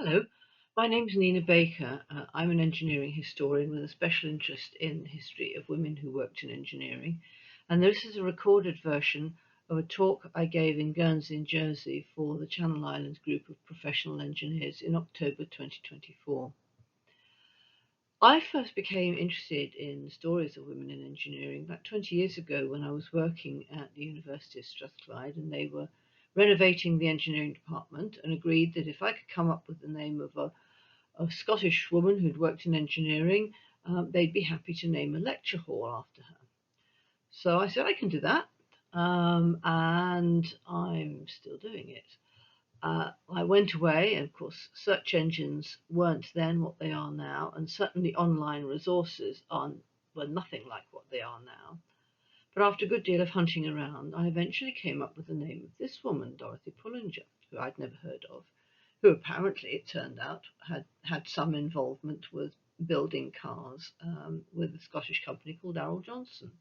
Hello, my name's Nina Baker. I'm an engineering historian with a special interest in the history of women who worked in engineering. And this is a recorded version of a talk I gave in Guernsey, in Jersey, for the Channel Islands group of professional engineers in October 2024. I first became interested in the stories of women in engineering about 20 years ago when I was working at the University of Strathclyde, and they were renovating the engineering department and agreed that if I could come up with the name of a Scottish woman who'd worked in engineering, they'd be happy to name a lecture hall after her. So I said, I can do that. And I'm still doing it. I went away, and of course, search engines weren't then what they are now, and certainly online resources were nothing like what they are now. But after a good deal of hunting around, I eventually came up with the name of this woman, Dorothée Pullinger, who I'd never heard of, who apparently, it turned out, had some involvement with building cars with a Scottish company called Arrol Johnson.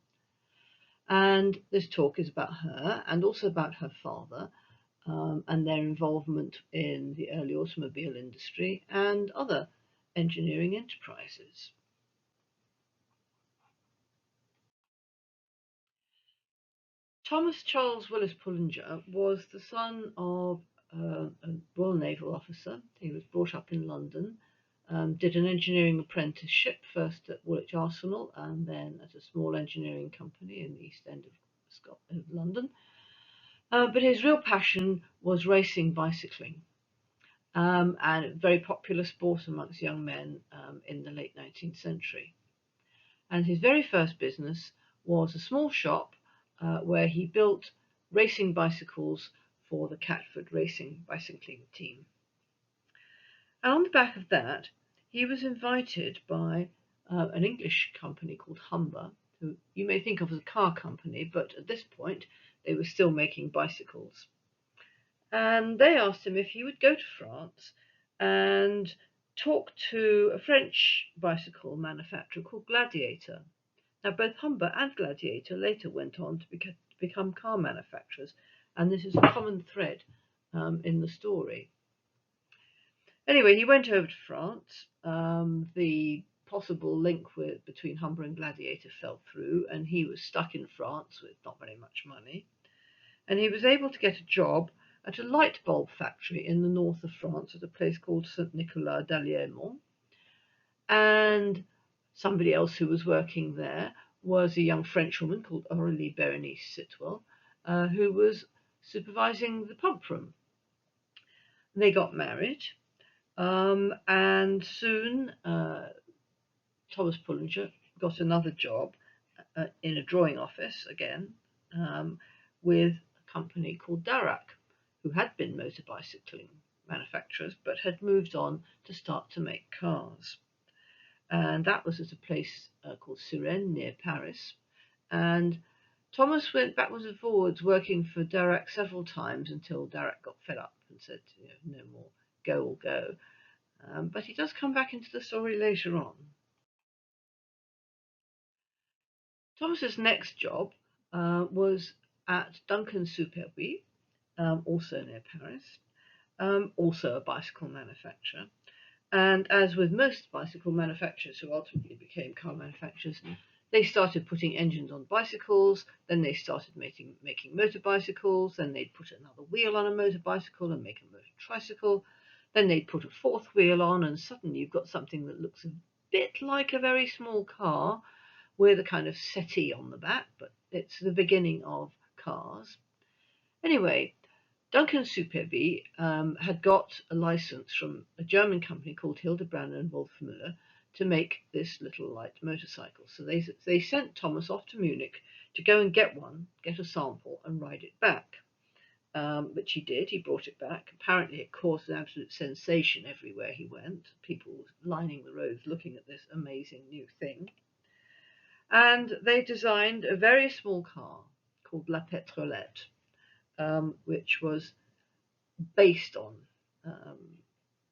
And this talk is about her and also about her father, and their involvement in the early automobile industry and other engineering enterprises. Thomas Charles Willis Pullinger was the son of a Royal Naval officer. He was brought up in London, did an engineering apprenticeship first at Woolwich Arsenal and then at a small engineering company in the East End of London. But his real passion was racing bicycling, and a very popular sport amongst young men in the late 19th century. And his very first business was a small shop where he built racing bicycles for the Catford Racing bicycling team. And on the back of that, he was invited by an English company called Humber, who you may think of as a car company, but at this point they were still making bicycles. And they asked him if he would go to France and talk to a French bicycle manufacturer called Gladiator. Now, both Humber and Gladiator later went on to become car manufacturers, and this is a common thread in the story. Anyway, he went over to France. The possible link between Humber and Gladiator fell through, and he was stuck in France with not very much money. And he was able to get a job at a light bulb factory in the north of France at a place called Saint-Nicolas d'Alliémont. And somebody else who was working there was a young Frenchwoman called Aurélie Berenice Sitwell, who was supervising the pump room. They got married, and soon Thomas Pullinger got another job in a drawing office again with a company called Darracq, who had been motor bicycling manufacturers but had moved on to start to make cars. And that was at a place called Suresnes near Paris. And Thomas went backwards and forwards working for Darracq several times until Darracq got fed up and said, no more, go or go. But he does come back into the story later on. Thomas's next job was at Duncan-Superbie, also near Paris, also a bicycle manufacturer. And as with most bicycle manufacturers who ultimately became car manufacturers, they started putting engines on bicycles, then they started making motor bicycles, then they'd put another wheel on a motor bicycle and make a motor tricycle, then they'd put a fourth wheel on, and suddenly you've got something that looks a bit like a very small car with a kind of settee on the back, but it's the beginning of cars. Anyway, Duncan-Superbie had got a license from a German company called Hildebrand and Wolfmüller to make this little light motorcycle. So they sent Thomas off to Munich to go and get a sample and ride it back. Which he did. He brought it back. Apparently it caused an absolute sensation everywhere he went. People lining the roads looking at this amazing new thing. And they designed a very small car called La Petrolette, which was based on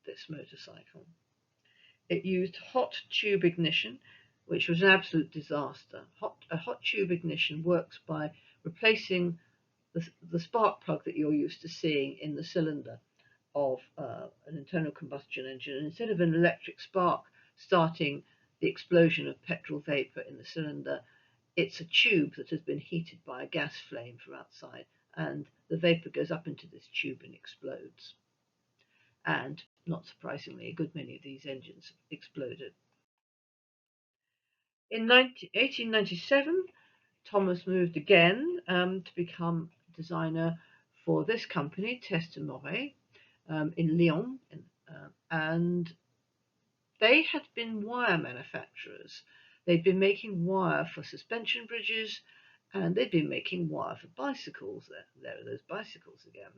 this motorcycle. It used hot tube ignition, which was an absolute disaster. A hot tube ignition works by replacing the spark plug that you're used to seeing in the cylinder of an internal combustion engine, and instead of an electric spark starting the explosion of petrol vapor in the cylinder, it's a tube that has been heated by a gas flame from outside, and the vapor goes up into this tube and explodes. And not surprisingly, a good many of these engines exploded. In 1897, Thomas moved again to become designer for this company, Teste Moret, in Lyon, and they had been wire manufacturers. They'd been making wire for suspension bridges, and they'd been making wire for bicycles. There are those bicycles again.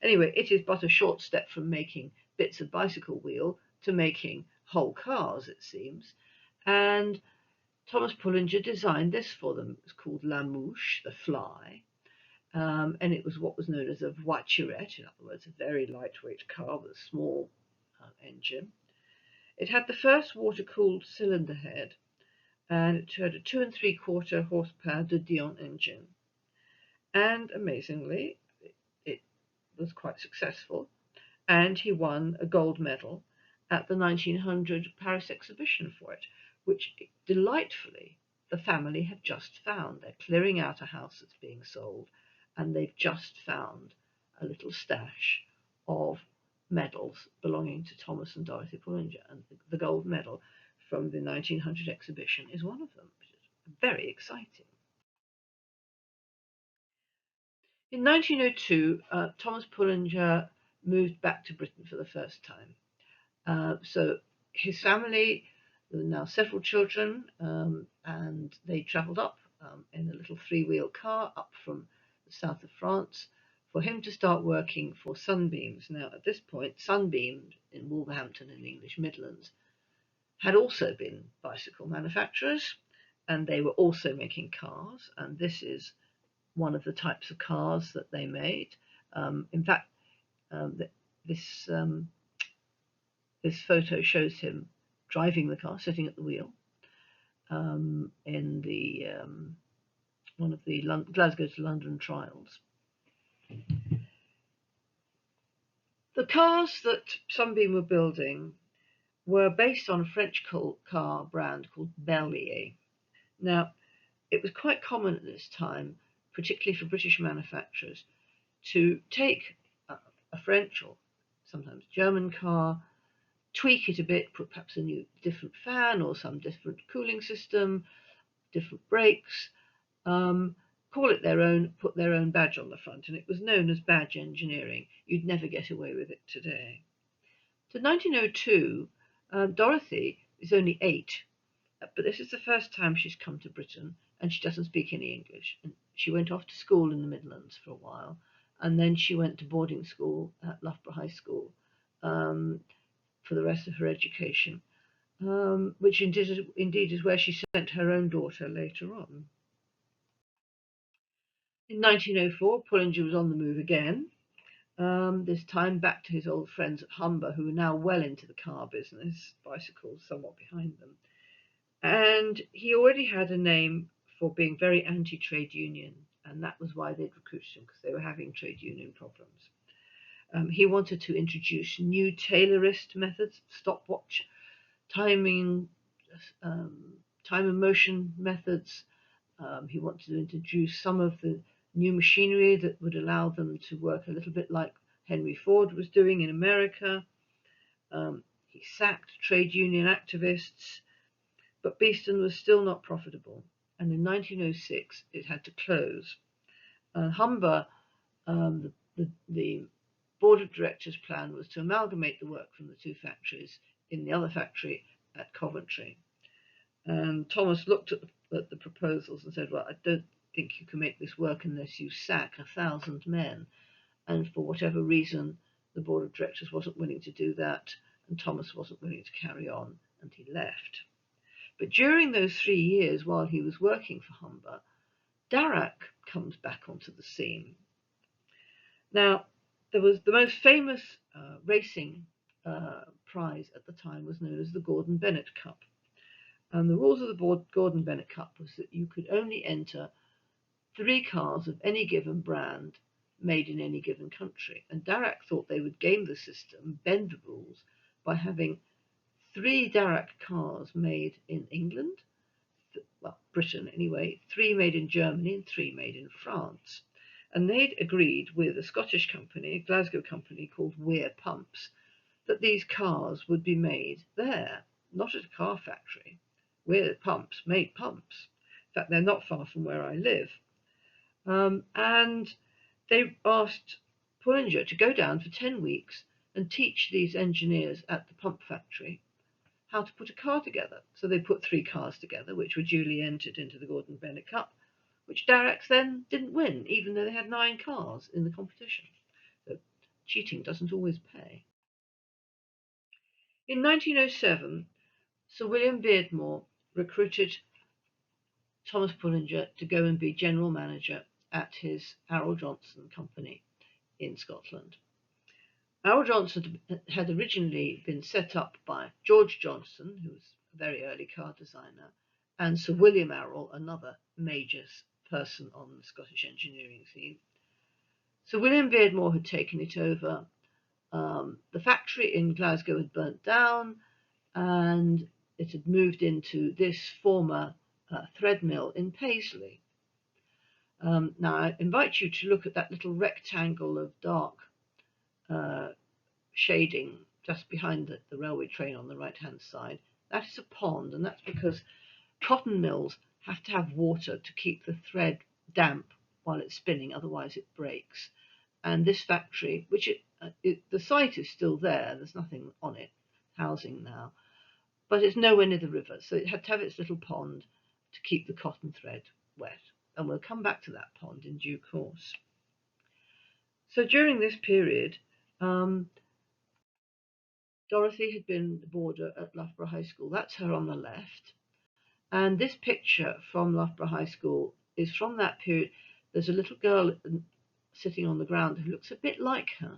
Anyway, it is but a short step from making bits of bicycle wheel to making whole cars, it seems. And Thomas Pullinger designed this for them. It was called La Mouche, the fly, and it was what was known as a voiturette, in other words, a very lightweight car with a small engine. It had the first water-cooled cylinder head, and it had a 2 3/4 horsepower de Dion engine. And amazingly, it was quite successful, and he won a gold medal at the 1900 Paris exhibition for it, which delightfully the family have just found. They're clearing out a house that's being sold, and they've just found a little stash of medals belonging to Thomas and Dorothée Pullinger, and the gold medal from the 1900 exhibition is one of them, which is very exciting. In 1902, Thomas Pullinger moved back to Britain for the first time. So his family, there were now several children, and they travelled up in a little three-wheel car up from the south of France for him to start working for Sunbeams. Now, at this point, Sunbeam in Wolverhampton in the English Midlands had also been bicycle manufacturers, and they were also making cars, and this is one of the types of cars that they made. In fact, this this photo shows him driving the car, sitting at the wheel, in the one of the Glasgow to London trials. The cars that Sunbeam were building were based on a French car brand called Bellier. Now, it was quite common at this time, particularly for British manufacturers, to take a French or sometimes German car, tweak it a bit, put perhaps a new different fan or some different cooling system, different brakes, call it their own, put their own badge on the front, and it was known as badge engineering. You'd never get away with it today. To 1902, Dorothy is only 8, but this is the first time she's come to Britain, and she doesn't speak any English. And she went off to school in the Midlands for a while, and then she went to boarding school at Loughborough High School for the rest of her education, which indeed is where she sent her own daughter later on. In 1904, Pullinger was on the move again, this time back to his old friends at Humber, who were now well into the car business, bicycles somewhat behind them. And he already had a name for being very anti-trade union, and that was why they'd recruited him, because they were having trade union problems. He wanted to introduce new tailorist methods, stopwatch, timing, time and motion methods. He wanted to introduce some of the new machinery that would allow them to work a little bit like Henry Ford was doing in America. He sacked trade union activists, but Beeston was still not profitable, and in 1906 it had to close. Humber, the board of directors' plan was to amalgamate the work from the two factories in the other factory at Coventry. And Thomas looked at the proposals and said, well, I don't think you can make this work unless you sack 1,000 men. And for whatever reason, the board of directors wasn't willing to do that, and Thomas wasn't willing to carry on, and he left. But during those 3 years while he was working for Humber, Darracq comes back onto the scene. Now, there was the most famous racing prize at the time was known as the Gordon Bennett Cup. And the rules of the Gordon Bennett Cup was that you could only enter 3 cars of any given brand made in any given country. And Darracq thought they would game the system, bend the rules, by having 3 Darracq cars made in England, well, Britain anyway, 3 made in Germany, and 3 made in France. And they'd agreed with a Scottish company, a Glasgow company called Weir Pumps, that these cars would be made there, not at a car factory. Weir Pumps made pumps. In fact, they're not far from where I live. And they asked Pullinger to go down for 10 weeks and teach these engineers at the pump factory how to put a car together. So they put 3 cars together, which were duly entered into the Gordon Bennett Cup, which Darracq then didn't win, even though they had 9 cars in the competition. So cheating doesn't always pay. In 1907, Sir William Beardmore recruited Thomas Pullinger to go and be general manager at his Arrol Johnson company in Scotland. Arrol Johnson had originally been set up by George Johnson, who was a very early car designer, and Sir William Arrol, another major person on the Scottish engineering scene. Sir William Beardmore had taken it over. The factory in Glasgow had burnt down, and it had moved into this former thread mill in Paisley. Now, I invite you to look at that little rectangle of dark shading just behind the railway train on the right-hand side. That is a pond, and that's because cotton mills have to have water to keep the thread damp while it's spinning, otherwise it breaks. And this factory, which the site is still there, there's nothing on it, housing now, but it's nowhere near the river, so it had to have its little pond to keep the cotton thread wet. And we'll come back to that pond in due course. So during this period, Dorothy had been the boarder at Loughborough High School. That's her on the left. And this picture from Loughborough High School is from that period. There's a little girl sitting on the ground who looks a bit like her,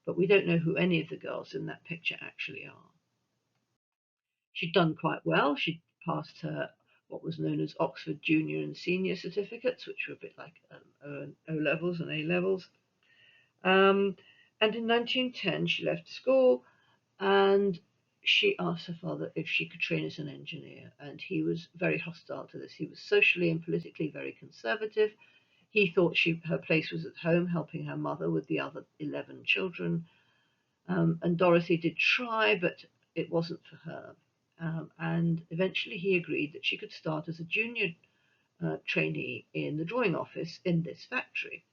but we don't know who any of the girls in that picture actually are. She'd done quite well. She'd passed her what was known as Oxford Junior and Senior certificates, which were a bit like O-levels and A-levels. And in 1910, she left school and she asked her father if she could train as an engineer, and he was very hostile to this. He was socially and politically very conservative. He thought her place was at home helping her mother with the other 11 children. And Dorothy did try, but it wasn't for her. And eventually he agreed that she could start as a junior trainee in the drawing office in this factory.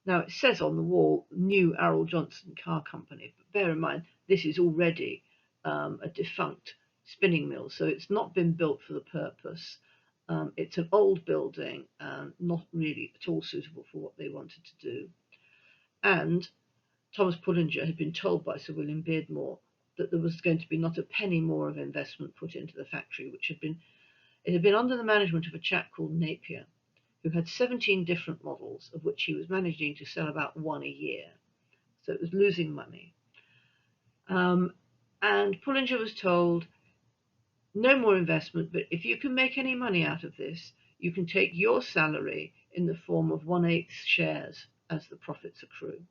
Now, it says on the wall, New Arrol Johnson Car Company, but bear in mind, this is already a defunct spinning mill, so it's not been built for the purpose. It's an old building, not really at all suitable for what they wanted to do. And Thomas Pullinger had been told by Sir William Beardmore that there was going to be not a penny more of investment put into the factory, it had been under the management of a chap called Napier, who had 17 different models, of which he was managing to sell about 1 a year. So it was losing money. And Pullinger was told, no more investment, but if you can make any money out of this, you can take your salary in the form of 1/8 shares as the profits accrue.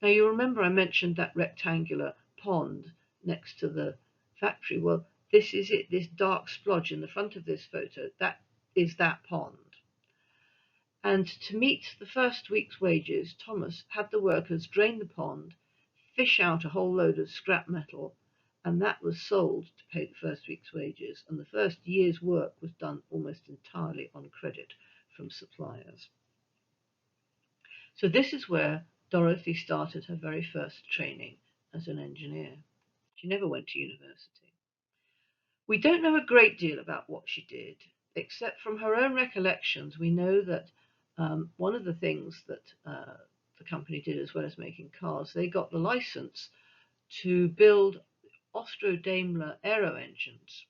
Now, you remember I mentioned that rectangular pond next to the factory. Well, this is it, this dark splodge in the front of this photo, that is that pond. And to meet the first week's wages, Thomas had the workers drain the pond, fish out a whole load of scrap metal, and that was sold to pay the first week's wages. And the first year's work was done almost entirely on credit from suppliers. So this is where Dorothy started her very first training as an engineer. She never went to university. We don't know a great deal about what she did, except from her own recollections. We know that one of the things that the company did, as well as making cars, they got the license to build Austro-Daimler aero engines.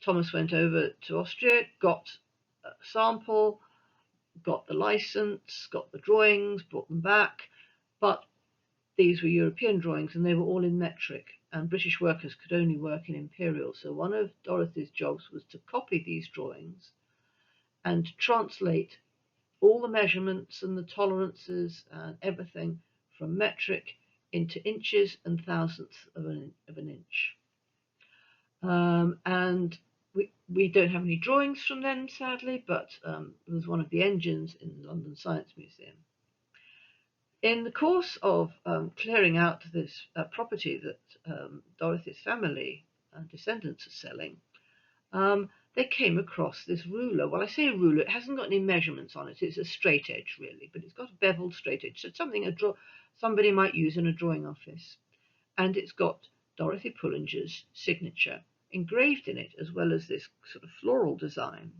Thomas went over to Austria, got a sample, got the license, got the drawings, brought them back, but these were European drawings and they were all in metric, and British workers could only work in imperial. So one of Dorothy's jobs was to copy these drawings and translate all the measurements and the tolerances and everything from metric into inches and thousandths of an inch. And we don't have any drawings from them, sadly, but it was one of the engines in the London Science Museum. In the course of clearing out this property that Dorothy's family and descendants are selling, they came across this ruler. Well, I say a ruler, it hasn't got any measurements on it. It's a straight edge, really, but it's got a beveled straight edge. So it's something somebody might use in a drawing office. And it's got Dorothy Pullinger's signature engraved in it, as well as this sort of floral design.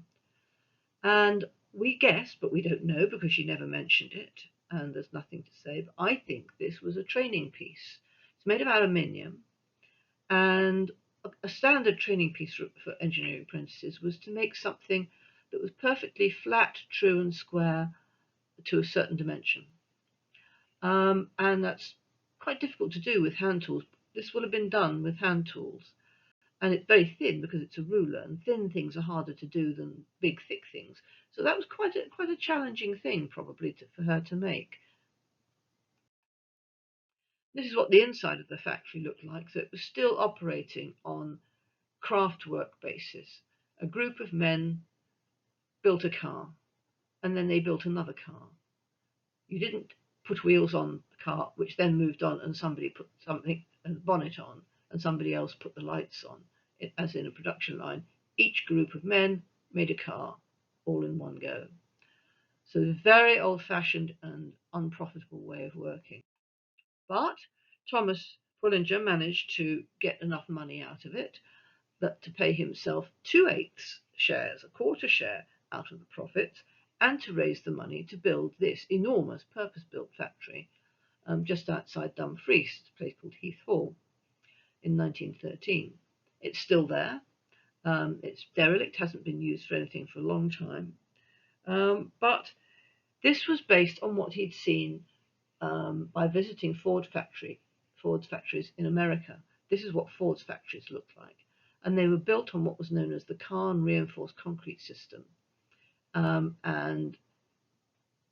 And we guess, but we don't know because she never mentioned it, and there's nothing to say, but I think this was a training piece. It's made of aluminium, and a standard training piece for engineering apprentices was to make something that was perfectly flat, true, and square to a certain dimension. And that's quite difficult to do with hand tools. This would have been done with hand tools. And it's very thin because it's a ruler, and thin things are harder to do than big, thick things. So that was quite a challenging thing, probably, for her to make. This is what the inside of the factory looked like. So it was still operating on craft work basis. A group of men built a car, and then they built another car. You didn't put wheels on the car, which then moved on, and somebody put something, a bonnet on, and somebody else put the lights on, as in a production line. Each group of men made a car, all in one go. So a very old-fashioned and unprofitable way of working. But Thomas Pullinger managed to get enough money out of it that to pay himself 2/8 shares, a quarter share out of the profits, and to raise the money to build this enormous purpose-built factory just outside Dumfries, a place called Heath Hall, in 1913. It's still there. It's derelict, hasn't been used for anything for a long time. But this was based on what he'd seen by visiting Ford's factories in America. This is what Ford's factories looked like. And they were built on what was known as the Cairn reinforced concrete system. And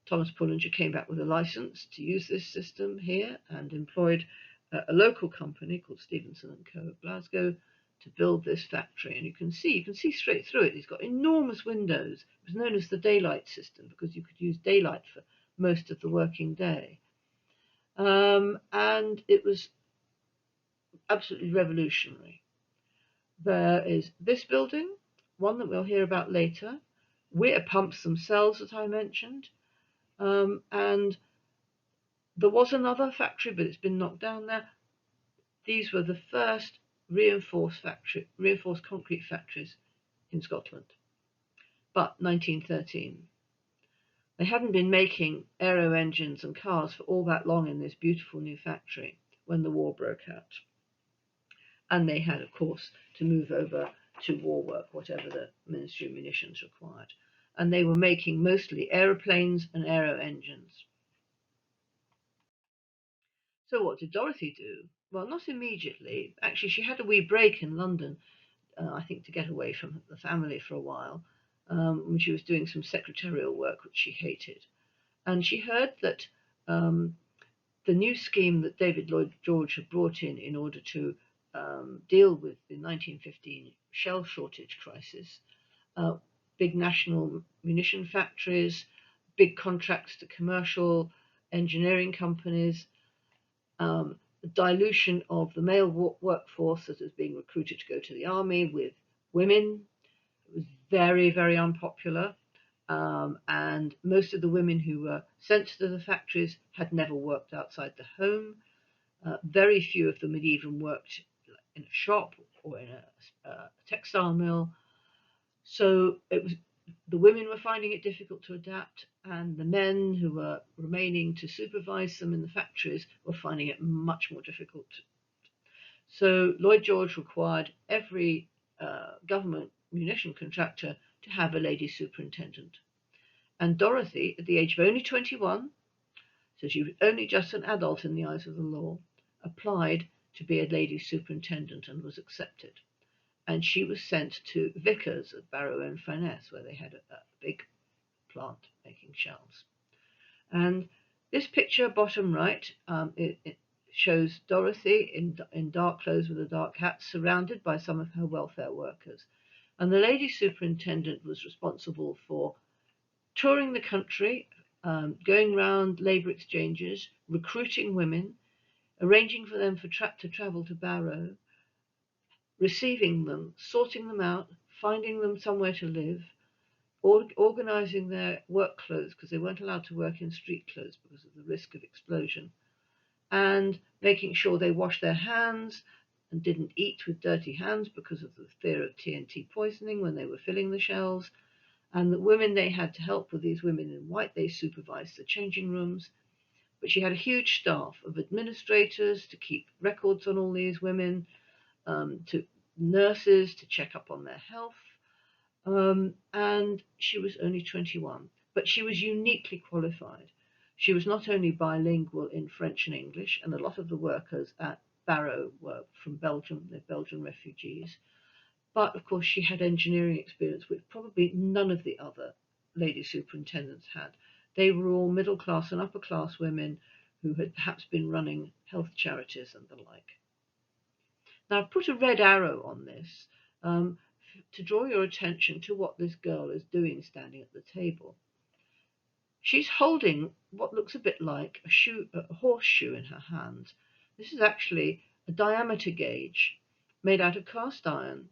Thomas Pullinger came back with a license to use this system here and employed a local company called Stevenson & Co. of Glasgow to build this factory. And you can see straight through it. It's got enormous windows. It was known as the daylight system because you could use daylight for most of the working day. And it was absolutely revolutionary. There is this building, one that we'll hear about later, Weir pumps themselves that I mentioned, and there was another factory, but it's been knocked down there. These were the first reinforced concrete factories in Scotland, but 1913. They hadn't been making aero engines and cars for all that long in this beautiful new factory when the war broke out. And they had, of course, to move over to war work, whatever the Ministry of Munitions required. And they were making mostly aeroplanes and aero engines. So what did Dorothy do? Well, not immediately. Actually, she had a wee break in London, I think, to get away from the family for a while, when she was doing some secretarial work, which she hated. And she heard that the new scheme that David Lloyd George had brought in order to deal with the 1915 shell shortage crisis, big national munition factories, big contracts to commercial engineering companies, the dilution of the male workforce that was being recruited to go to the army with women. It was very, very unpopular. And most of the women who were sent to the factories had never worked outside the home. Very few of them had even worked in a shop or in a textile mill. So the women were finding it difficult to adapt, and the men who were remaining to supervise them in the factories were finding it much more difficult. So Lloyd George required every government munition contractor to have a lady superintendent. And Dorothy, at the age of only 21, so she was only just an adult in the eyes of the law, applied to be a lady superintendent and was accepted. And she was sent to Vickers at Barrow-in-Furness, where they had a big plant making shells. And this picture, bottom right, it shows Dorothy in dark clothes with a dark hat, surrounded by some of her welfare workers. And the lady superintendent was responsible for touring the country, going round labour exchanges, recruiting women, arranging for them to travel to Barrow, receiving them, sorting them out, finding them somewhere to live, organising their work clothes because they weren't allowed to work in street clothes because of the risk of explosion, and making sure they washed their hands and didn't eat with dirty hands because of the fear of TNT poisoning when they were filling the shells. And the women they had to help were these women in white. They supervised the changing rooms. But she had a huge staff of administrators to keep records on all these women, to nurses to check up on their health. And she was only 21, but she was uniquely qualified. She was not only bilingual in French and English, and a lot of the workers at Barrow were from Belgium, they're Belgian refugees, but of course she had engineering experience, which probably none of the other lady superintendents had. They were all middle class and upper class women who had perhaps been running health charities and the like. Now, I've put a red arrow on this to draw your attention to what this girl is doing standing at the table. She's holding what looks a bit like a horseshoe in her hand. This is actually a diameter gauge made out of cast iron,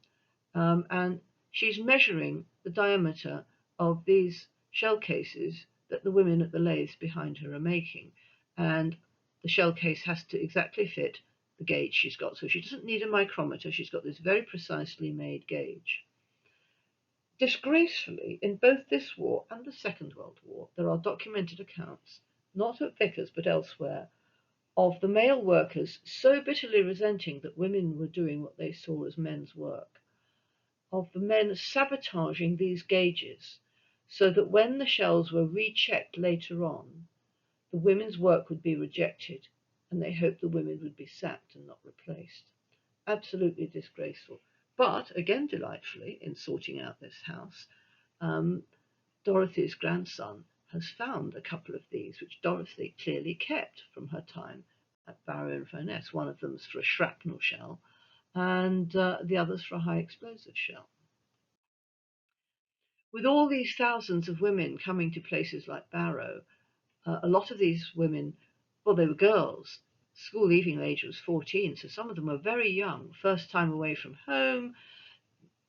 and she's measuring the diameter of these shell cases that the women at the lathes behind her are making. And the shell case has to exactly fit the gauge she's got. So she doesn't need a micrometer. She's got this very precisely made gauge. Disgracefully, in both this war and the Second World War, there are documented accounts, not at Vickers but elsewhere, of the male workers so bitterly resenting that women were doing what they saw as men's work, of the men sabotaging these gauges so that when the shells were rechecked later on, the women's work would be rejected and they hoped the women would be sacked and not replaced. Absolutely disgraceful. But again, delightfully, in sorting out this house, Dorothy's grandson has found a couple of these, which Dorothy clearly kept from her time at Barrow-in-Furness. One of them's for a shrapnel shell, and the other's for a high explosive shell. With all these thousands of women coming to places like Barrow, a lot of these women, well, they were girls. School leaving age was 14, so some of them were very young, first time away from home,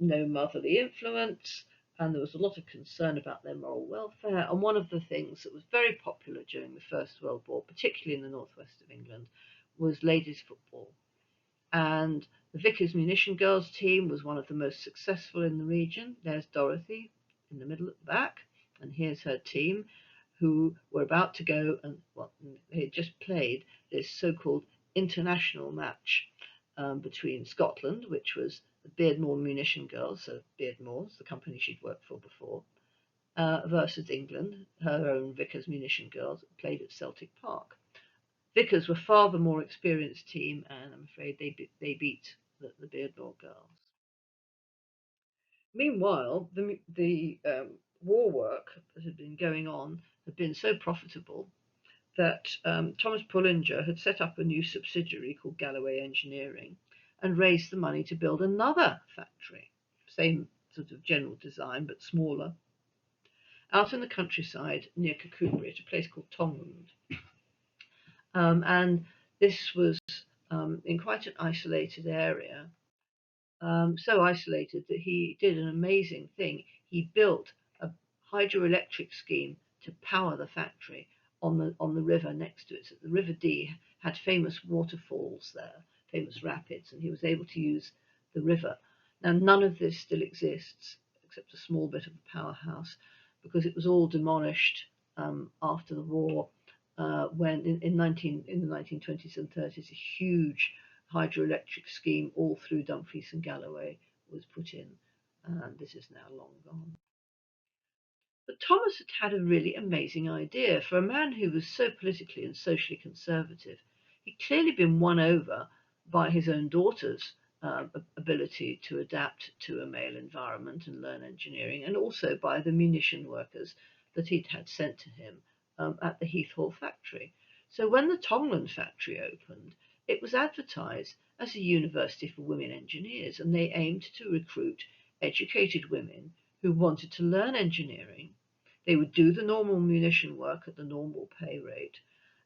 no motherly influence, and there was a lot of concern about their moral welfare. And one of the things that was very popular during the First World War, particularly in the northwest of England, was ladies' football. And the Vickers Munition Girls team was one of the most successful in the region. There's Dorothy in the middle at the back, and here's her team, who were about to go and they had just played this so-called international match between Scotland, which was the Beardmore Munition Girls, so Beardmore's, the company she'd worked for before, versus England, her own Vickers Munition Girls, played at Celtic Park. Vickers were far the more experienced team, and I'm afraid they beat the Beardmore girls. Meanwhile, the war work that had been going on had been so profitable that Thomas Pullinger had set up a new subsidiary called Galloway Engineering and raised the money to build another factory, same sort of general design but smaller, out in the countryside near Kirkcudbright, at a place called Tonglund. And this was in quite an isolated area, so isolated that he did an amazing thing. He built a hydroelectric scheme to power the factory on the river next to it. So the River Dee had famous waterfalls there, famous rapids, and he was able to use the river. Now none of this still exists except a small bit of the powerhouse, because it was all demolished after the war. When in the 1920s and 30s, a huge hydroelectric scheme all through Dumfries and Galloway was put in, and this is now long gone. But Thomas had a really amazing idea. For a man who was so politically and socially conservative, he'd clearly been won over by his own daughter's ability to adapt to a male environment and learn engineering, and also by the munition workers that he'd had sent to him at the Heath Hall factory. So when the Tongland factory opened, it was advertised as a university for women engineers, and they aimed to recruit educated women who wanted to learn engineering. They would do the normal munition work at the normal pay rate,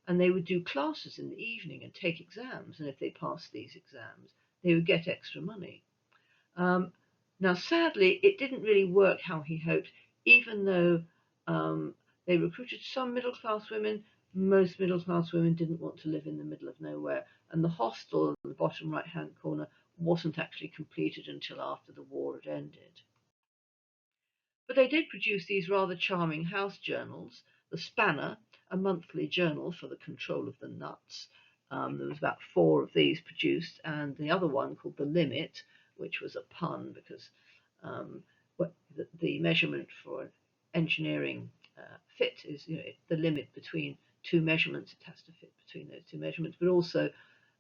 and they would do classes in the evening and take exams. And if they passed these exams, they would get extra money. Um, Now, sadly, it didn't really work how he hoped, even though they recruited some middle class women. Most middle class women didn't want to live in the middle of nowhere, and the hostel in the bottom right hand corner wasn't actually completed until after the war had ended. But they did produce these rather charming house journals. The Spanner, a monthly journal for the control of the nuts. There was about four of these produced, and the other one called The Limit, which was a pun because um, the measurement for engineering fit is, the limit between two measurements. It has to fit between those two measurements, but also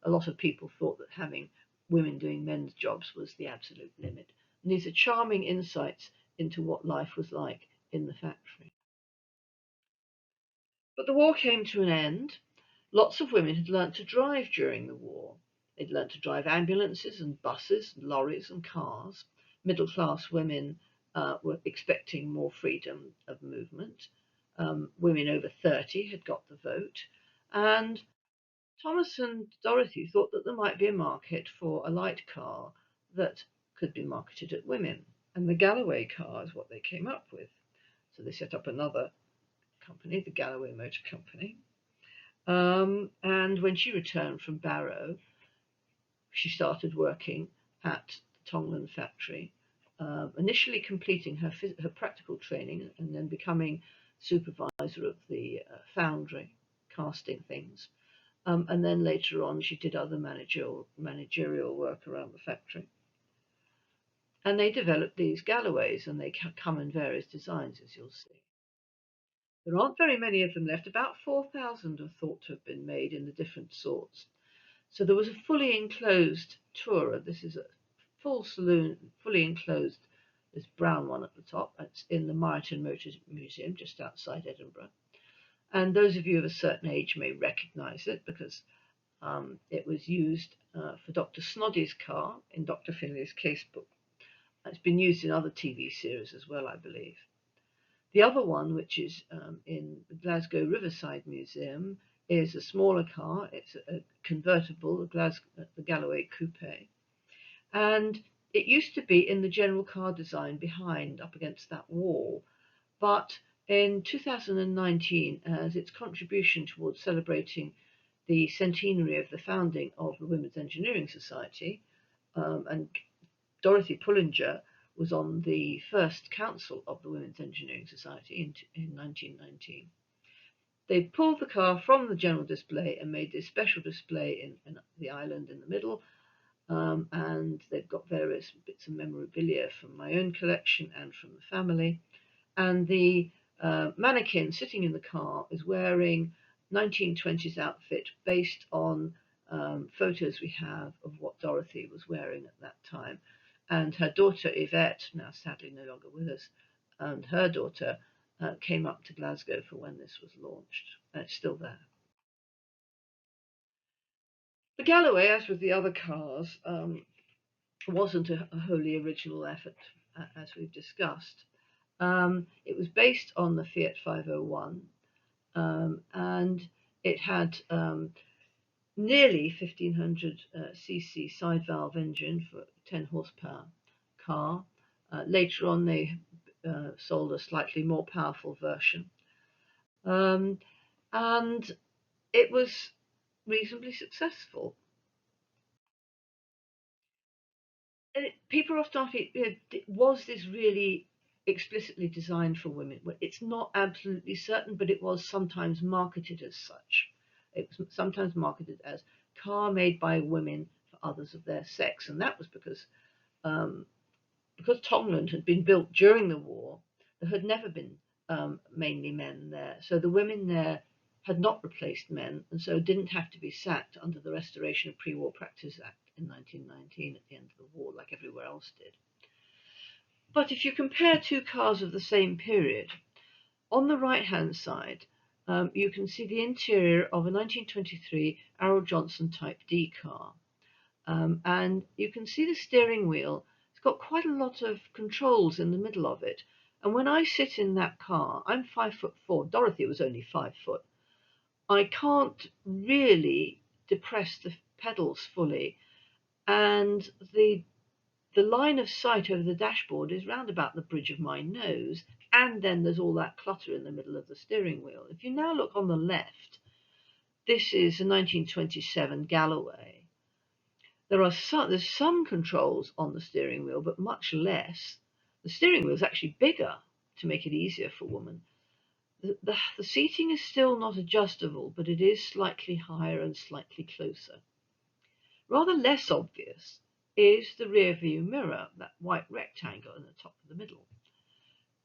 a lot of people thought that having women doing men's jobs was the absolute limit. And these are charming insights into what life was like in the factory. But the war came to an end. Lots of women had learnt to drive during the war. They'd learnt to drive ambulances and buses, lorries and cars. Middle class women were expecting more freedom of movement. Women over 30 had got the vote. And Thomas and Dorothy thought that there might be a market for a light car that could be marketed at women. And the Galloway car is what they came up with. So they set up another company, the Galloway Motor Company. And when she returned from Barrow, she started working at the Tongland factory, initially completing her practical training and then becoming supervisor of the foundry, casting things. And then later on, she did other managerial work around the factory. And they developed these Galloways, and they come in various designs, as you'll see. There aren't very many of them left. About 4,000 are thought to have been made in the different sorts. So there was a fully enclosed tourer. This is a full saloon, fully enclosed, this brown one at the top. It's in the Myreton Motor Museum, just outside Edinburgh. And those of you of a certain age may recognise it because it was used for Dr. Snoddy's car in Dr. Finlay's casebook. It's been used in other TV series as well, I believe. The other one, which is in the Glasgow Riverside Museum, is a smaller car. It's a convertible, the Galloway Coupe. And it used to be in the general car design behind, up against that wall. But in 2019, as its contribution towards celebrating the centenary of the founding of the Women's Engineering Society, and Dorothée Pullinger was on the first council of the Women's Engineering Society in 1919. They pulled the car from the general display and made this special display in the island in the middle. And they've got various bits of memorabilia from my own collection and from the family. And the mannequin sitting in the car is wearing 1920s outfit based on photos we have of what Dorothy was wearing at that time. And her daughter Yvette, now sadly no longer with us, and her daughter came up to Glasgow for when this was launched, and it's still there. The Galloway, as with the other cars, wasn't a wholly original effort, as we've discussed. It was based on the Fiat 501, and it had nearly 1500 cc side valve engine for 10 horsepower car. Later on, they sold a slightly more powerful version, and it was reasonably successful. People often ask me, was this really explicitly designed for women? Well, it's not absolutely certain, but it was sometimes marketed as such. It was sometimes marketed as car made by women for others of their sex, and that was because Tongland had been built during the war. There had never been mainly men there, so the women there had not replaced men, and so didn't have to be sacked under the Restoration of Pre-War Practice Act in 1919 at the end of the war, like everywhere else did. But if you compare two cars of the same period, On the right-hand side, you can see the interior of a 1923 Arrow Johnson Type D car. And you can see the steering wheel. It's got quite a lot of controls in the middle of it. And when I sit in that car, I'm 5'4". Dorothy was only 5 foot. I can't really depress the pedals fully, and the line of sight over the dashboard is round about the bridge of my nose, and then there's all that clutter in the middle of the steering wheel. If you now look on the left, this is a 1927 Galloway. There's some controls on the steering wheel, but much less. The steering wheel is actually bigger to make it easier for women. The seating is still not adjustable, but it is slightly higher and slightly closer. Rather less obvious is the rear view mirror, that white rectangle in the top of the middle.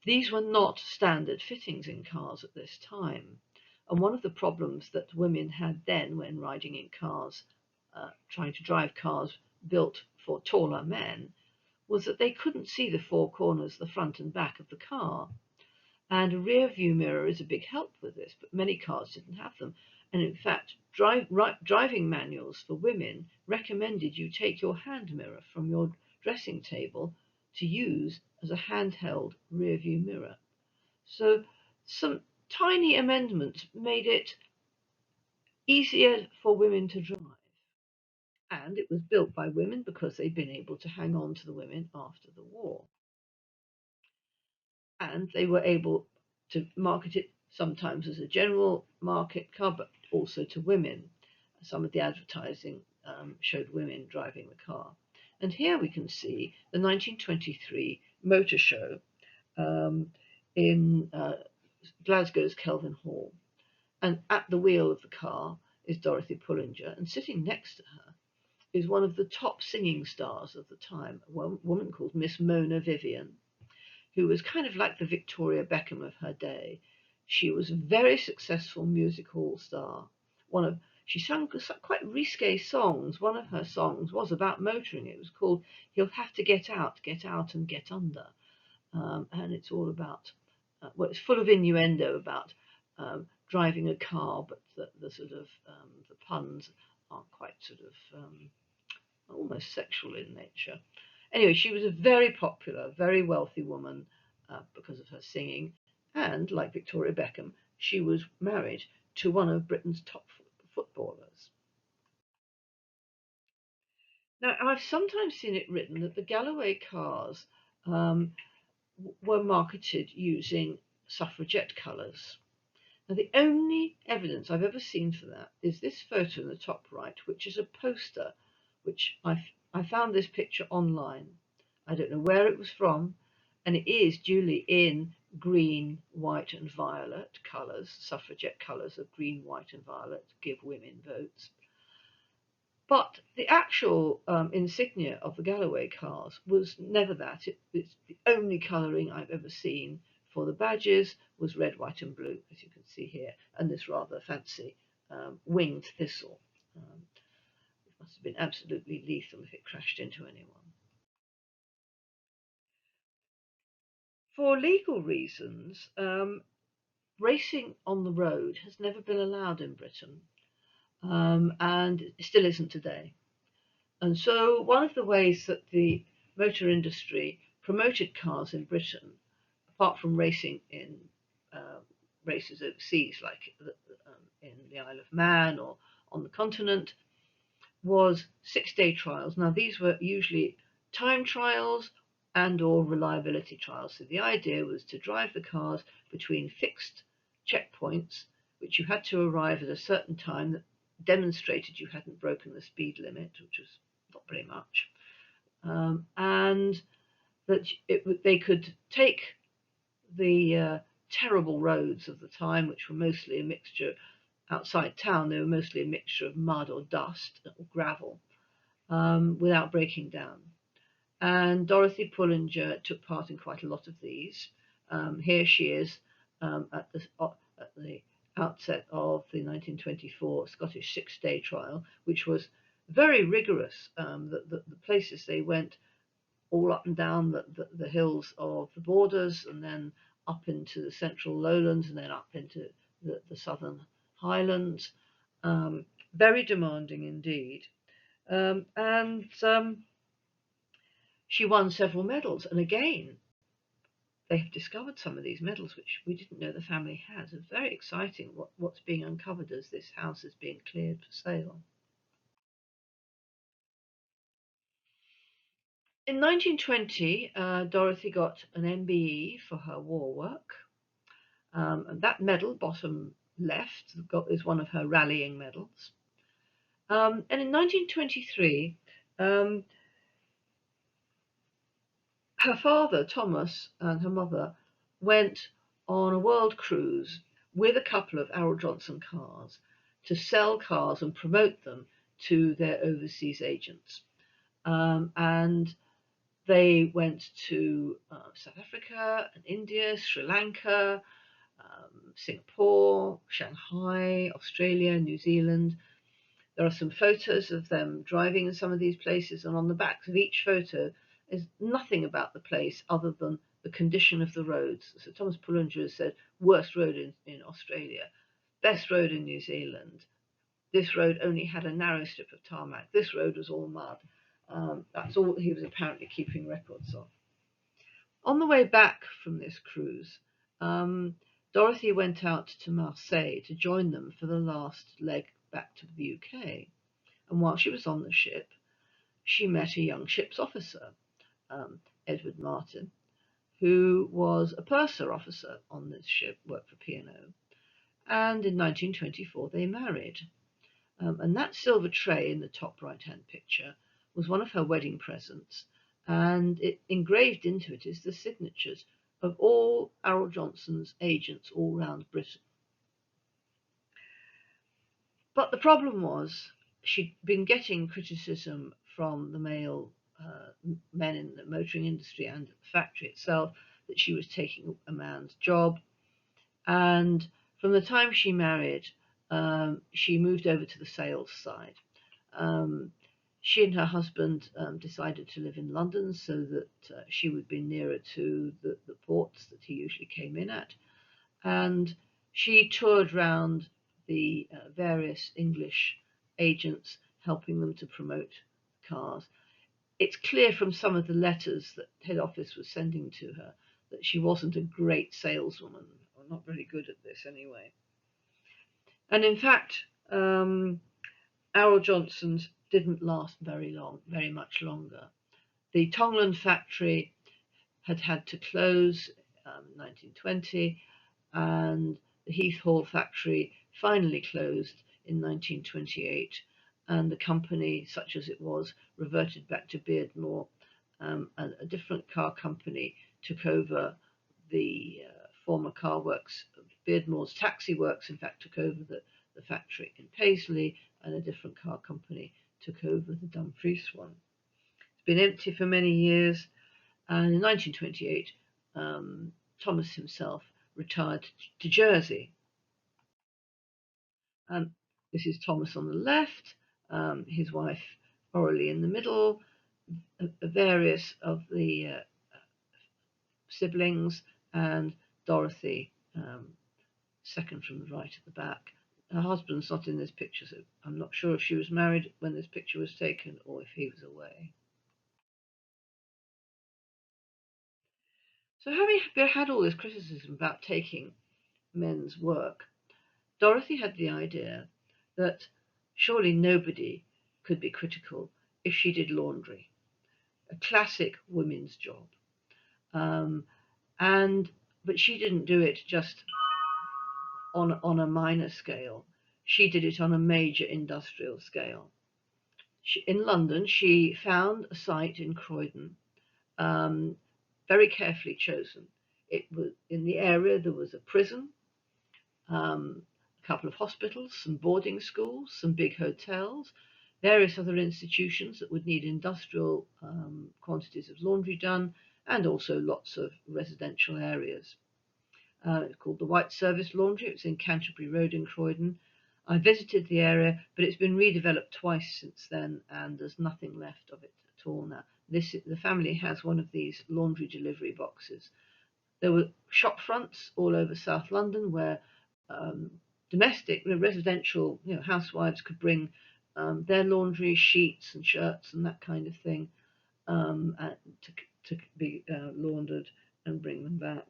These were not standard fittings in cars at this time, and one of the problems that women had then when riding in cars, trying to drive cars built for taller men, was that they couldn't see the four corners, the front and back of the car. And a rear view mirror is a big help with this, but many cars didn't have them. And in fact, driving manuals for women recommended you take your hand mirror from your dressing table to use as a handheld rear view mirror. So some tiny amendments made it easier for women to drive. And it was built by women because they'd been able to hang on to the women after the war. And they were able to market it sometimes as a general market car, but also to women. Some of the advertising showed women driving the car. And here we can see the 1923 motor show in Glasgow's Kelvin Hall. And at the wheel of the car is Dorothée Pullinger, and sitting next to her is one of the top singing stars of the time, a woman called Miss Mona Vivian, who was kind of like the Victoria Beckham of her day. She was a very successful music hall star. She sang quite risque songs. One of her songs was about motoring. It was called "He'll Have to Get Out and Get Under," and it's all about it's full of innuendo about driving a car, but the sort of the puns are quite sort of almost sexual in nature. Anyway, she was a very popular, very wealthy woman because of her singing, and like Victoria Beckham, she was married to one of Britain's top footballers. Now, I've sometimes seen it written that the Galloway cars were marketed using suffragette colours. Now, the only evidence I've ever seen for that is this photo in the top right, which is a poster, which I found this picture online. I don't know where it was from, and it is duly in green, white, and violet colours, suffragette colours of green, white, and violet, give women votes. But the actual insignia of the Galloway cars was never that. It's the only colouring I've ever seen for the badges was red, white, and blue, as you can see here, and this rather fancy winged thistle. It must have been absolutely lethal if it crashed into anyone. For legal reasons, racing on the road has never been allowed in Britain, and it still isn't today. And so one of the ways that the motor industry promoted cars in Britain, apart from racing in races overseas, like in the Isle of Man or on the continent, was 6-day trials. Now, these were usually time trials and or reliability trials. So the idea was to drive the cars between fixed checkpoints, which you had to arrive at a certain time that demonstrated you hadn't broken the speed limit, which was not very much, and that they could take the terrible roads of the time, which were mostly a mixture outside town. They were mostly a mixture of mud or dust or gravel, without breaking down. And Dorothée Pullinger took part in quite a lot of these. Here she is at the outset of the 1924 Scottish 6-day trial, which was very rigorous. The places they went all up and down the hills of the borders, and then up into the central lowlands and then up into the southern highlands. Very demanding indeed. And she won several medals. And again, they have discovered some of these medals which we didn't know the family had. It's very exciting what's being uncovered as this house is being cleared for sale. In 1920, Dorothy got an MBE for her war work. And that medal, bottom left, is one of her rallying medals. And in 1923, her father, Thomas, and her mother went on a world cruise with a couple of Arrow Johnson cars to sell cars and promote them to their overseas agents. And they went to South Africa and India, Sri Lanka, Singapore, Shanghai, Australia, New Zealand. There are some photos of them driving in some of these places, and on the backs of each photo is nothing about the place other than the condition of the roads. So Thomas Pullinger has said, worst road in Australia, best road in New Zealand. This road only had a narrow strip of tarmac. This road was all mud. That's all he was apparently keeping records of. On the way back from this cruise, Dorothy went out to Marseille to join them for the last leg back to the UK. And while she was on the ship, she met a young ship's officer, Edward Martin, who was a purser officer on this ship, worked for P&O. And in 1924, they married. And that silver tray in the top right-hand picture was one of her wedding presents, and engraved into it is the signatures of all Arrow Johnson's agents all round Britain. But the problem was she'd been getting criticism from the male men in the motoring industry and the factory itself that she was taking a man's job. And from the time she married, she moved over to the sales side. She and her husband decided to live in London so that she would be nearer to the ports that he usually came in at. And she toured round the various English agents, helping them to promote cars. It's clear from some of the letters that head office was sending to her that she wasn't a great saleswoman, or not very good at this anyway. And in fact, Arrow Johnson's didn't last very much longer. The Tongland factory had to close in 1920, and the Heath Hall factory finally closed in 1928, and the company, such as it was, reverted back to Beardmore. A different car company took over the former car works. Beardmore's taxi works, in fact, took over the factory in Paisley, and a different car company took over the Dumfries one. It's been empty for many years, and in 1928, Thomas himself retired to Jersey. And this is Thomas on the left, his wife Aurelie in the middle, various of the siblings, and Dorothy, second from the right at the back. Her husband's not in this picture, so I'm not sure if she was married when this picture was taken or if he was away. So having had all this criticism about taking men's work, Dorothy had the idea that surely nobody could be critical if she did laundry, a classic women's job. But she didn't do it just on a minor scale. She did it on a major industrial scale. In London, she found a site in Croydon, very carefully chosen. It was in the area. There was a prison, a couple of hospitals, some boarding schools, some big hotels, various other institutions that would need industrial quantities of laundry done, and also lots of residential areas. It's called the White Service Laundry. It's in Canterbury Road in Croydon. I visited the area, but it's been redeveloped twice since then, and there's nothing left of it at all now. The family has one of these laundry delivery boxes, There were shop fronts all over South London where um, domestic, residential, housewives could bring their laundry, sheets and shirts and that kind of thing to be laundered and bring them back.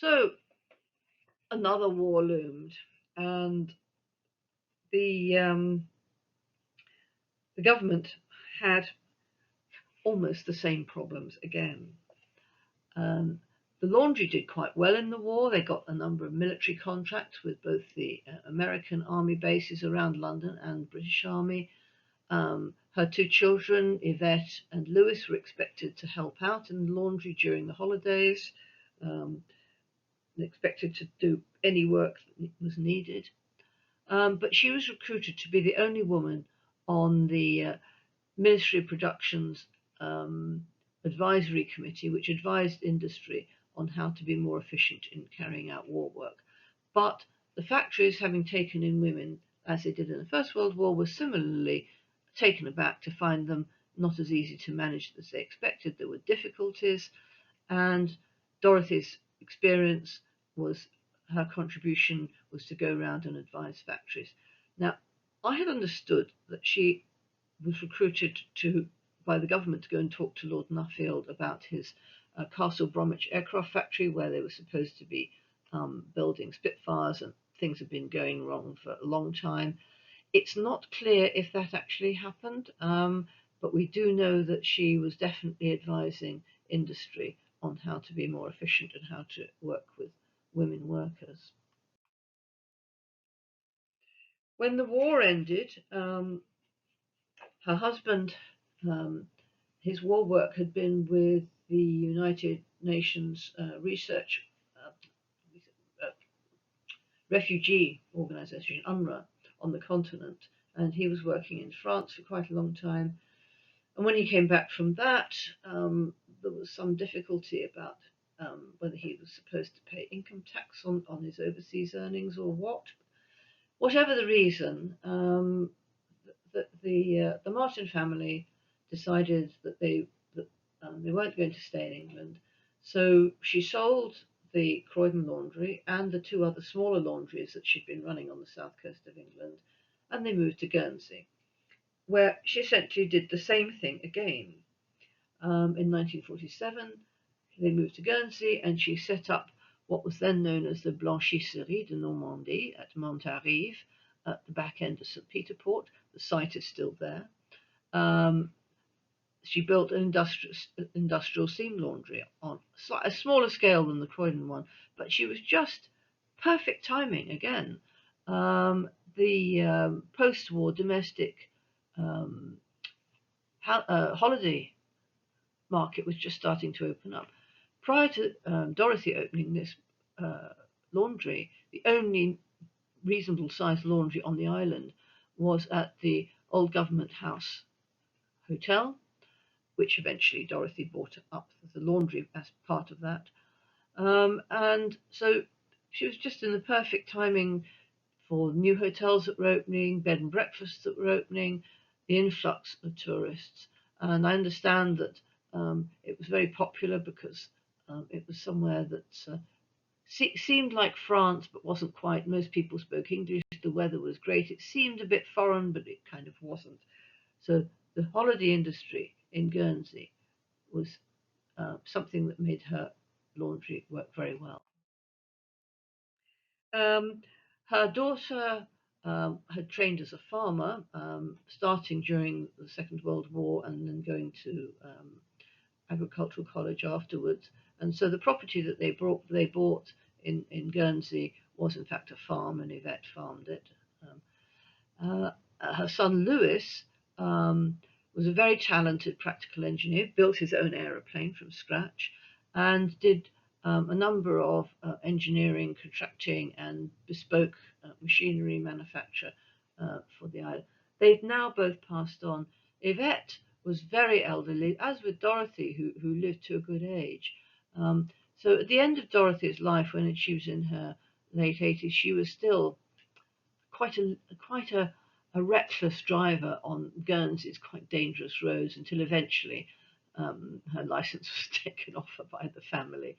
So another war loomed, and the um, the government had almost the same problems again. Um, the laundry did quite well in the war. They got a number of military contracts with both the American army bases around London and British Army. Her two children, Yvette and Louis, were expected to help out in the laundry during the holidays. Um, expected to do any work that was needed. But she was recruited to be the only woman on the Ministry of Production's advisory committee, which advised industry on how to be more efficient in carrying out war work. But the factories, having taken in women as they did in the First World War, were similarly taken aback to find them not as easy to manage as they expected. There were difficulties, and Dorothy's experience was her contribution was to go around and advise factories. Now, I had understood that she was recruited by the government to go and talk to Lord Nuffield about his Castle Bromwich aircraft factory, where they were supposed to be building Spitfires, and things had been going wrong for a long time. It's not clear if that actually happened, but we do know that she was definitely advising industry on how to be more efficient and how to work with women workers. When the war ended, her husband, um, his war work had been with the United Nations Research uh, Refugee Organization, UNRWA, on the continent, and he was working in France for quite a long time. And when he came back from that, there was some difficulty about whether he was supposed to pay income tax on his overseas earnings or what. Whatever the reason, the Martin family decided that they weren't going to stay in England, so she sold the Croydon laundry and the two other smaller laundries that she'd been running on the south coast of England, and they moved to Guernsey, where she essentially did the same thing again. In 1947, they moved to Guernsey, and she set up what was then known as the Blanchisserie de Normandie at Montarrive, at the back end of St. Peter Port. The site is still there. Um, she built an industrial steam laundry on a smaller scale than the Croydon one, but she was just perfect timing again. The post-war domestic um, holiday market was just starting to open up. Prior to Dorothy opening this laundry, the only reasonable sized laundry on the island was at the Old Government House Hotel, which eventually Dorothy bought up the laundry as part of that. And so she was just in the perfect timing for new hotels that were opening, bed and breakfasts that were opening, the influx of tourists. And I understand that it was very popular because it was somewhere that seemed like France but wasn't quite. Most people spoke English, the weather was great. It seemed a bit foreign, but it kind of wasn't. So the holiday industry in Guernsey was something that made her laundry work very well. Um, Her daughter had trained as a farmer, starting during the Second World War and then going to agricultural college afterwards. And so the property that they bought in Guernsey was in fact a farm, and Yvette farmed it. Her son Louis was a very talented practical engineer, built his own aeroplane from scratch, and did a number of engineering, contracting, and bespoke machinery manufacture for the island. They've now both passed on. Yvette was very elderly, as with Dorothy, who lived to a good age. So at the end of Dorothy's life, when she was in her late 80s, she was still quite a reckless driver on Guernsey's quite dangerous roads until eventually her license was taken off her by the family.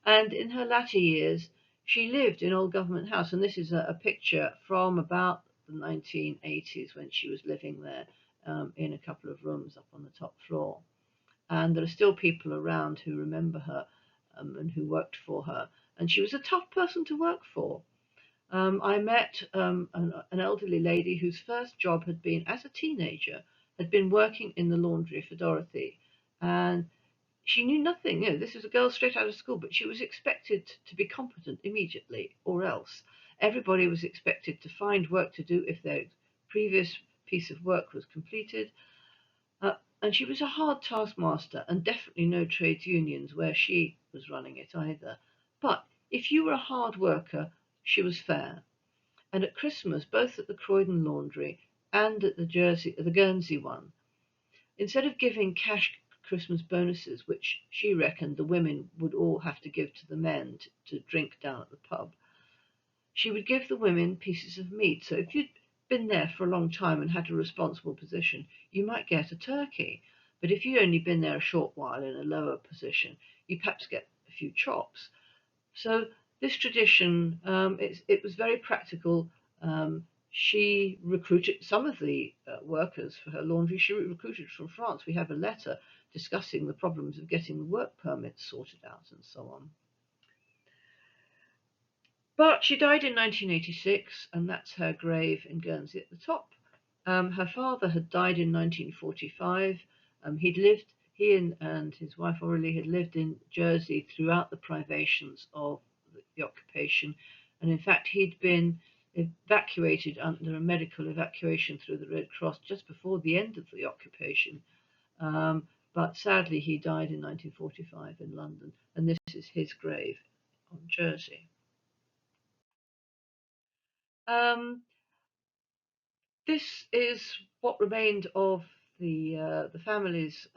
And in her latter years, she lived in Old Government House, and this is a picture from about the 1980s when she was living there in a couple of rooms up on the top floor. And there are still people around who remember her and who worked for her. And she was a tough person to work for. I met an elderly lady whose first job had been, as a teenager, had been working in the laundry for Dorothy. And she knew nothing. This was a girl straight out of school, but she was expected to be competent immediately, or else. Everybody was expected to find work to do if their previous piece of work was completed. And she was a hard taskmaster, and definitely no trades unions where she was running it either. But if you were a hard worker, she was fair. And at Christmas, both at the Croydon laundry and at the Guernsey one, instead of giving cash Christmas bonuses, which she reckoned the women would all have to give to the men to drink down at the pub, she would give the women pieces of meat. So if you'd been there for a long time and had a responsible position, you might get a turkey. But if you'd only been there a short while in a lower position, you perhaps get a few chops. So this tradition, it was very practical. She recruited some of the workers for her laundry. She recruited from France. We have a letter discussing the problems of getting the work permits sorted out and so on. But she died in 1986, and that's her grave in Guernsey at the top. Her father had died in 1945. He and his wife Aurelie had lived in Jersey throughout the privations of the occupation. And in fact, he'd been evacuated under a medical evacuation through the Red Cross just before the end of the occupation. But sadly, he died in 1945 in London. And this is his grave on Jersey. Um, this is what remained of the family's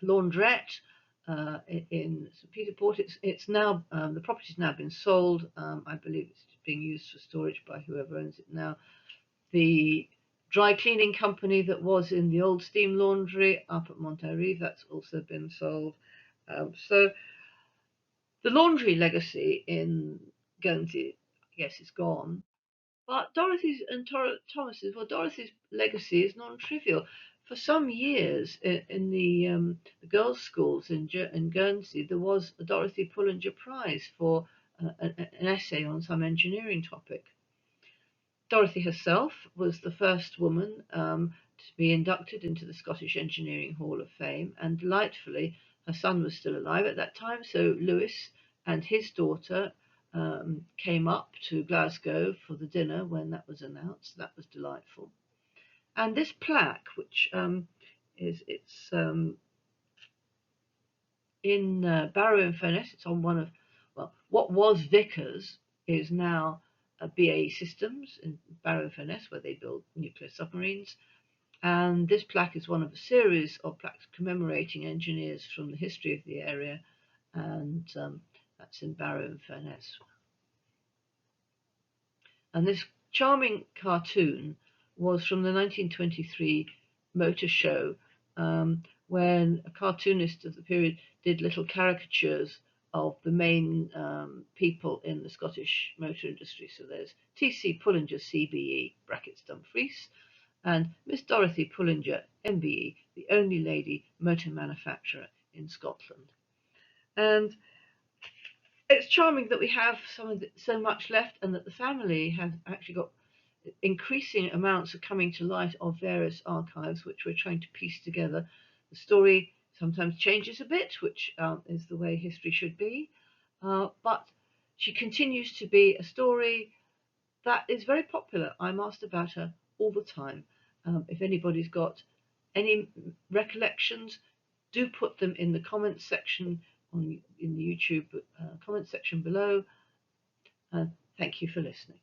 laundrette in St Peter Port. It's now the property's now been sold. I believe it's being used for storage by whoever owns it now. The dry cleaning company that was in the old steam laundry up at Monterey, that's also been sold. So the laundry legacy in Guernsey, I guess, is gone. But Dorothy's and Thomas's, well, Dorothy's legacy is non-trivial. For some years in the girls' schools in Guernsey, there was a Dorothy Pullinger Prize for an essay on some engineering topic. Dorothy herself was the first woman to be inducted into the Scottish Engineering Hall of Fame, and delightfully, her son was still alive at that time, so Lewis and his daughter came up to Glasgow for the dinner when that was announced. That was delightful. And this plaque, which it's in Barrow-in-Furness, it's on one of, well, what was Vickers is now BAE Systems in Barrow-in-Furness, where they build nuclear submarines. And this plaque is one of a series of plaques commemorating engineers from the history of the area, and that's in Barrow-in-Furness. And this charming cartoon was from the 1923 motor show, when a cartoonist of the period did little caricatures of the main people in the Scottish motor industry. So there's T.C. Pullinger, CBE, brackets Dumfries, and Miss Dorothy Pullinger, MBE, the only lady motor manufacturer in Scotland. And it's charming that we have so much left, and that the family has actually got increasing amounts of coming to light of various archives, which we're trying to piece together. The story sometimes changes a bit, which is the way history should be, but she continues to be a story that is very popular. I'm asked about her all the time. If anybody's got any recollections, do put them in the comments section in the YouTube comment section below. Thank you for listening.